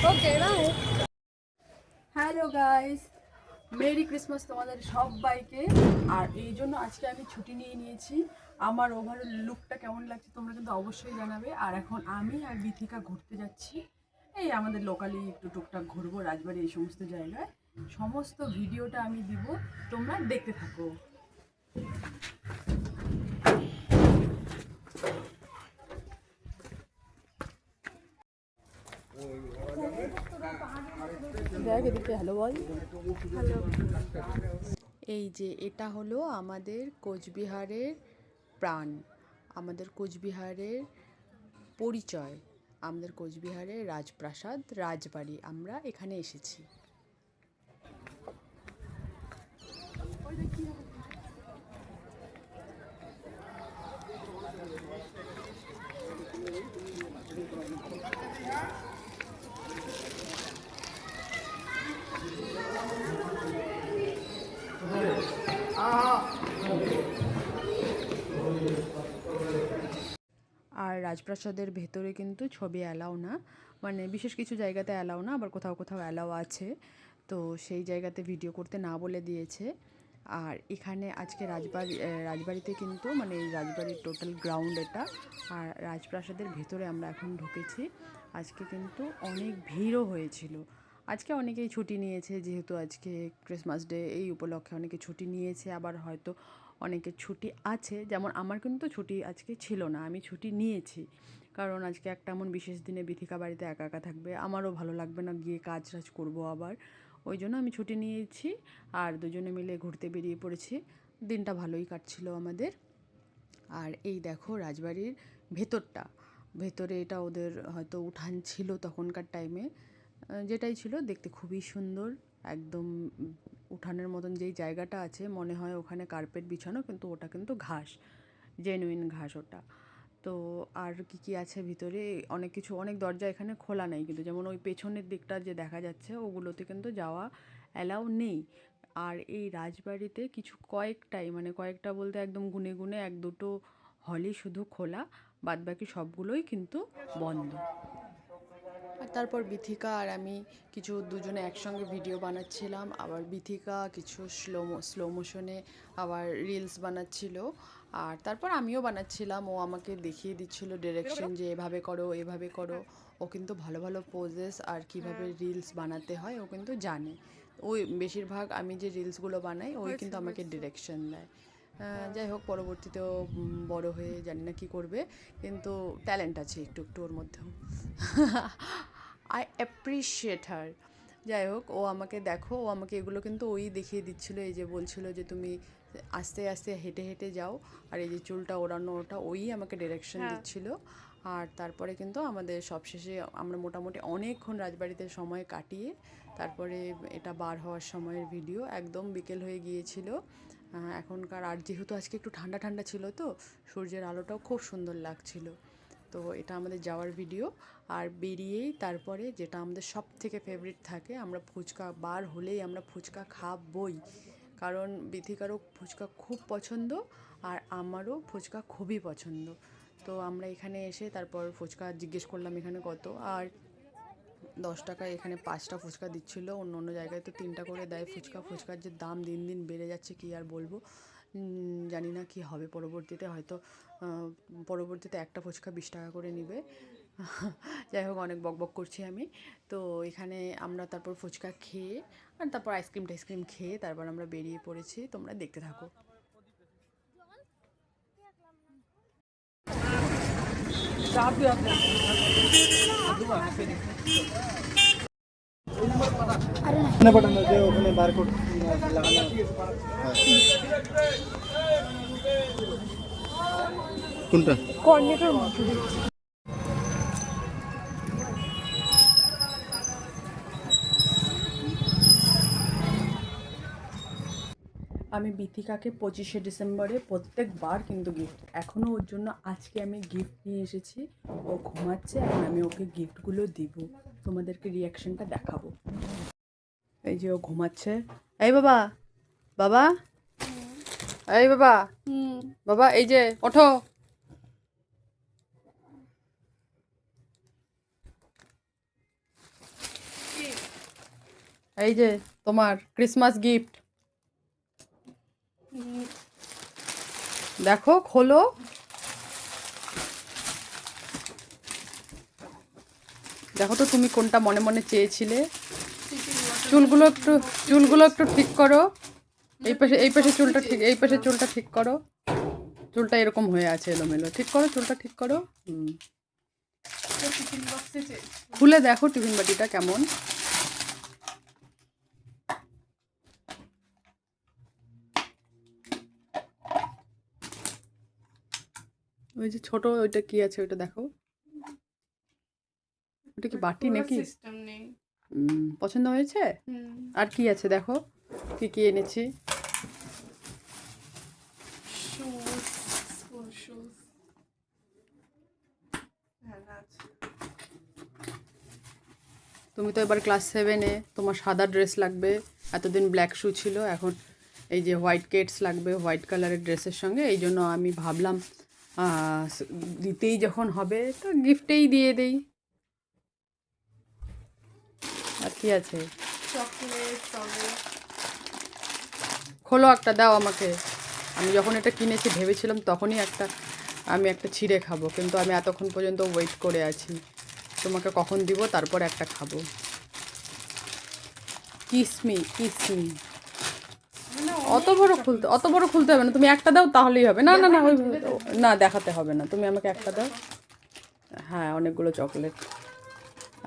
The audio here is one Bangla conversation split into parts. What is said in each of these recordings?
Okay bye. Hello guys, merry Christmas তোমাদের সবাইকে। আর এই জন্য আজকে আমি ছুটি নিয়ে নিয়েছি। আমার ওভারঅল লুকটা কেমন লাগছে তোমরা কিন্তু অবশ্যই জানাবে। আর এখন আমি আর বিথিকা ঘুরতে যাচ্ছি, এই আমাদের লোকালি একটু টুকটাক ঘুরবো, রাজবাড়ি এই সমস্ত জায়গায়। সমস্ত ভিডিওটা আমি দিব, তোমরা দেখতে থাকো। হ্যালো বল। এই যে এটা হলো আমাদের কোচবিহারের প্রাণ, আমাদের কোচবিহারের পরিচয়, আমাদের কোচবিহারের রাজপ্রাসাদ, রাজবাড়ি। আমরা এখানে এসেছি। আর রাজপ্রাসাদের ভেতরে কিন্তু ছবি অ্যালাউ না, মানে বিশেষ কিছু জায়গাতে অ্যালাউ না, আবার কোথাও কোথাও অ্যালাউ আছে। তো সেই জায়গাতে ভিডিও করতে না বলে দিয়েছে। আর এখানে আজকে রাজবাড়িতে কিন্তু মানে এই রাজবাড়ির টোটাল গ্রাউন্ড এটা। আর রাজপ্রাসাদের ভেতরে আমরা এখন ঢুকেছি। আজকে কিন্তু অনেক ভিড়ও হয়েছিল। আজকে অনেকেই ছুটি নিয়েছে, যেহেতু আজকে ক্রিসমাস ডে, এই উপলক্ষে অনেকে ছুটি নিয়েছে, আবার হয়তো অনেকের ছুটি আছে। যেমন আমার কিন্তু ছুটি আজকে ছিল না, আমি ছুটি নিয়েছি, কারণ আজকে একটা এমন বিশেষ দিনে বিথিকা বাড়িতে একা একা থাকবে, আমারও ভালো লাগবে না গিয়ে কাজ টাজ করবো আবার। ওই জন্য আমি ছুটি নিয়েছি আর দুজনে মিলে ঘুরতে বেরিয়ে পড়েছি। দিনটা ভালোই কাটছিল আমাদের। আর এই দেখো রাজবাড়ির ভেতরটা, ভেতরে এটা ওদের হয়তো উঠান ছিল তখনকার টাইমে, যেটাই ছিল দেখতে খুবই সুন্দর। একদম উঠানের মতন যেই জায়গাটা আছে মনে হয় ওখানে কার্পেট বিছানো, কিন্তু ওটা কিন্তু ঘাস, জেনুইন ঘাস ওটা। তো আর কি কি আছে ভিতরে, অনেক কিছু, অনেক দরজা এখানে খোলা নেই, কিন্তু যেমন ওই পেছনের দিকটা যে দেখা যাচ্ছে ওগুলোতে কিন্তু যাওয়া অ্যালাউ নেই। আর এই রাজবাড়িতে কিছু কয়েকটাই, মানে কয়েকটা বলতে একদম গুনে গুনে এক দুটো হলই শুধু খোলা, বাদবাকি সবগুলোই কিন্তু বন্ধ। আর তারপর বিথিকা আর আমি কিছু দুজনে একসঙ্গে ভিডিও বানাচ্ছিলাম, আবার বিথিকা কিছু স্লো মোশনে আবার রিলস বানাচ্ছিল। আর তারপর আমিও বানাচ্ছিলাম, ও আমাকে দেখিয়ে দিচ্ছিল ডিরেকশন যে এভাবে করো এভাবে করো। ও কিন্তু ভালো ভালো পোজেস আর কিভাবে রিলস বানাতে হয় ও কিন্তু জানে। ওই বেশিরভাগ আমি যে রিলসগুলো বানাই ওই কিন্তু আমাকে ডিরেকশন দেয়। যাই হোক, পরবর্তীতেও বড় হয়ে জানি না কী করবে, কিন্তু ট্যালেন্ট আছে একটু একটু ওর মধ্যেও। আই অ্যাপ্রিশিয়েট হার। যাই হোক, ও আমাকে দেখো, ও আমাকে এগুলো কিন্তু ওই দেখিয়ে দিচ্ছিলো, এই যে বলছিল যে তুমি আস্তে আস্তে হেঁটে হেঁটে যাও, আর এই যে চুলটা ওড়ানো ওটা ওই আমাকে ডিরেকশন দিচ্ছিল। আর তারপরে কিন্তু আমাদের সবশেষে আমরা মোটামুটি অনেকক্ষণ রাজবাড়িতে সময় কাটিয়ে তারপরে এটা বার হওয়ার সময়ের ভিডিও, একদম বিকেল হয়ে গিয়েছিল এখনকার। আর যেহেতু আজকে একটু ঠান্ডা ঠান্ডা ছিল, তো সূর্যের আলোটাও খুব সুন্দর লাগছিল। তো এটা আমাদের যাওয়ার ভিডিও। আর বেরিয়েই তারপরে যেটা আমাদের সব থেকে ফেভারিট থাকে, আমরা ফুচকা বার হলেই আমরা ফুচকা খাবই, কারণ বিথিকারও ফুচকা খুব পছন্দ আর আমারও ফুচকা খুবই পছন্দ। তো আমরা এখানে এসে তারপর ফুচকা জিজ্ঞেস করলাম এখানে কত, আর 10 টাকায় এখানে 5টা ফুচকা দিচ্ছিলো, অন্য অন্য জায়গায় তো 3টা করে দেয় ফুচকা। ফুচকার যে দাম দিন দিন বেড়ে যাচ্ছে, কী আর বলবো। জানি না কি হবে পরবর্তীতে, হয়তো পরবর্তীতে একটা ফুচকা 20 টাকা করে নেবে। যাই হোক, অনেক বকবক করছি আমি। তো এখানে আমরা তারপর ফুচকা খেয়ে আর তারপর আইসক্রিম খেয়ে তারপর আমরা বেরিয়ে পড়েছি, তোমরা দেখতে থাকো। কোনটা কোঅর্ডিনেটর। আমি বিথিকাকে 25শে ডিসেম্বরে প্রত্যেকবার কিন্তু গিফট, এখনও ওর জন্য আজকে আমি গিফট নিয়ে এসেছি। ও ঘুমাচ্ছে, এখন আমি ওকে গিফটগুলো দিব, তোমাদেরকে রিয়াকশনটা দেখাবো। এই যে ও ঘুমাচ্ছে। এই বাবা, বাবা, এই বাবা, বাবা, এই যে ওঠো। এই যে তোমার ক্রিসমাস গিফট, দেখো খোলো। দেখো তো তুমি কোনটা মনে মনে চেয়েছিলে। চুলগুলো একটু ঠিক করো। এই পাশে চুলটা ঠিক, এই পাশে চুলটা ঠিক করো। চুলটা এরকম হয়ে আছে এলোমেলো, ঠিক করো, চুলটা ঠিক করো। খুলে দেখো টিফিন বাটিটা কেমন। ওই যে ছোট ওইটা কি আছে ওইটা দেখো, ওটা কি বাটি নাকি? পছন্দ হয়েছে? আর কি আছে দেখো, কি কি এনেছি। তুমি তো এবার ক্লাস 7-এ, তোমার সাদা ড্রেস লাগবে। এতদিন ব্ল্যাক শু ছিল, এখন এই যে হোয়াইট কেটস লাগবে হোয়াইট কালারের ড্রেসের সঙ্গে। এই জন্য আমি ভাবলাম দিতেই যখন হবে তো গিফটেই দিয়ে দেই। আর কি আছে? খোলো একটা, দাও আমাকে। আমি যখন এটা কিনেছি ভেবেছিলাম তখনই আমি একটা ছিঁড়ে খাবো, কিন্তু আমি এতক্ষণ পর্যন্ত ওয়েট করে আছি তোমাকে কখন দিব, তারপর একটা খাবো। কিসমি। অত বড় খুলতে হবে না, তুমি একটা দাও তাহলেই হবে। না না না, ওই না দেখাতে হবে না, তুমি আমাকে একটা দাও। হ্যাঁ, অনেকগুলো চকলেট,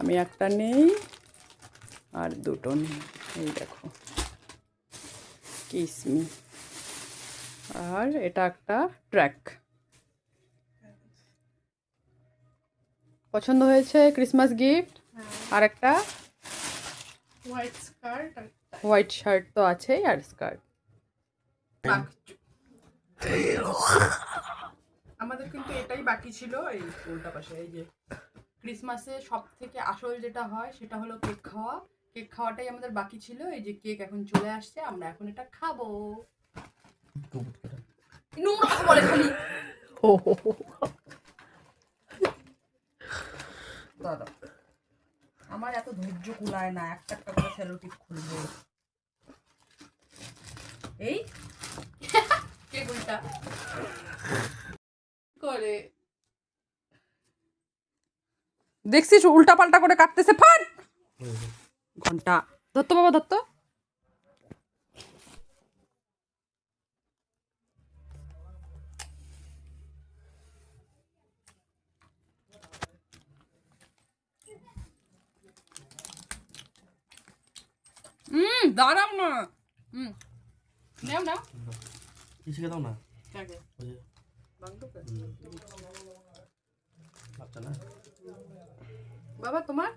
আমি একটা নেই আর দুটো নেই। এই দেখো কিসমি, আর এটা একটা ট্র্যাক। পছন্দ হয়েছে ক্রিসমাস গিফট? আর একটা হোয়াইট শার্ট তো আছেই, আর স্কার্ট। আমাদের কিন্তু এটাই বাকি ছিল। এই উল্টা পাশে এই যে ক্রিসমাসে সব থেকে আসল যেটা হয় সেটা হলো কেক খাওয়া। কেক খাওয়াটাই আমাদের বাকি ছিল। এই যে কেক এখন চলে আসছে, আমরা এখন এটা খাবো। নোংরা কথা বলে খালি। দাদা, আমার এত ধৈর্য কুলায় না, একটা একটা করে সেলোটিপ খুলবো। এই কেক উল্টা করে দেখছিস, উল্টা পাল্টা করে কাটতেছে। ফাট ঘন্টা ধরতো বাবা, ধরতো। দাঁড়াও না। নাও নাও, শিখে দাও না। কাকে বাংদুকে? বাচ্চা না। বাবা তোমার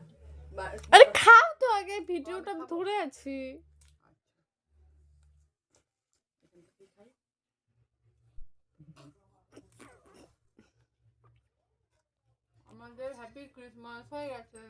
আরে খাও তো আগে, ভিডিওটা ধরে আছি। আমাদের হ্যাপি ক্রিসমাস হয়ে গেছে।